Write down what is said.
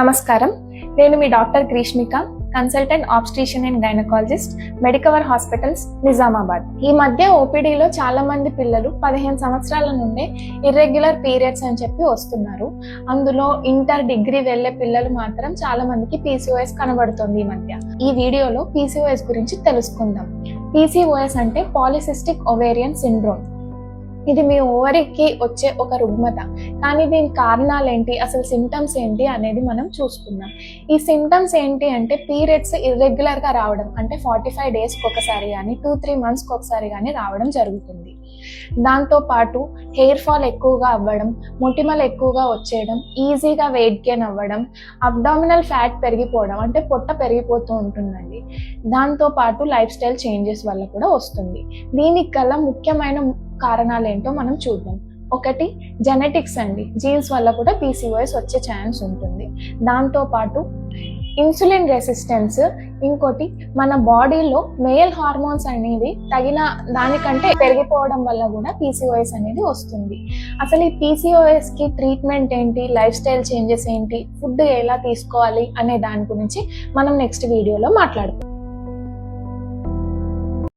నమస్కారం, నేను మీ doctor Greeshmika, consultant obstetrician and gynaecologist, Medicover hospitals, Nizamabad. ఈ మధ్య ఓపీడీలో చాలా మంది పిల్లలు 15 సంవత్సరాల నుండే ఇర్రెగ్యులర్ పీరియడ్స్ అని చెప్పి వస్తున్నారు. అందులో ఇంటర్, డిగ్రీ వెళ్లే పిల్లలు మాత్రం చాలా మందికి పీసీఓఎస్ కనబడుతుంది ఈ మధ్య. ఈ వీడియోలో పీసీఓఎస్ గురించి తెలుసుకుందాం. పీసీఓఎస్ అంటే పాలిసిస్టిక్ ఓవేరియన్ సిండ్రోమ్. ఇది మీ ఓవరీకి వచ్చే ఒక రుగ్మత. కానీ దీని కారణాలు ఏంటి, అసలు సిమ్టమ్స్ ఏంటి అనేది మనం చూసుకుందాం. ఈ సిమ్టమ్స్ ఏంటి అంటే పీరియడ్స్ ఇర్రెగ్యులర్గా రావడం, అంటే 45 డేస్కి ఒకసారి కానీ 2-3 మంత్స్కి ఒకసారి కానీ రావడం జరుగుతుంది. దాంతోపాటు హెయిర్ ఫాల్ ఎక్కువగా అవ్వడం, మొటిమలు ఎక్కువగా వచ్చేయడం, ఈజీగా వెయిట్ గెయిన్ అవ్వడం, అబ్డామినల్ ఫ్యాట్ పెరిగిపోవడం, అంటే పొట్ట పెరిగిపోతూ ఉంటుందండి. దాంతోపాటు లైఫ్ స్టైల్ చేంజెస్ వల్ల కూడా వస్తుంది. దీనికి గల ముఖ్యమైన కారణాలు ఏంటో మనం చూద్దాం. ఒకటి జెనెటిక్స్ అండి, జీన్స్ వల్ల కూడా పీసీఓఎస్ వచ్చే ఛాన్స్ ఉంటుంది. దాంతోపాటు ఇన్సులిన్ రెసిస్టెన్స్, ఇంకోటి మన బాడీలో మేల్ హార్మోన్స్ అనేవి తగిన దానికంటే పెరిగిపోవడం వల్ల కూడా పీసీఓఎస్ అనేది వస్తుంది. అసలు ఈ పీసీఓఎస్కి ట్రీట్మెంట్ ఏంటి, లైఫ్ స్టైల్ చేంజెస్ ఏంటి, ఫుడ్ ఎలా తీసుకోవాలి అనే దాని గురించి మనం నెక్స్ట్ వీడియోలో మాట్లాడుకుందాం.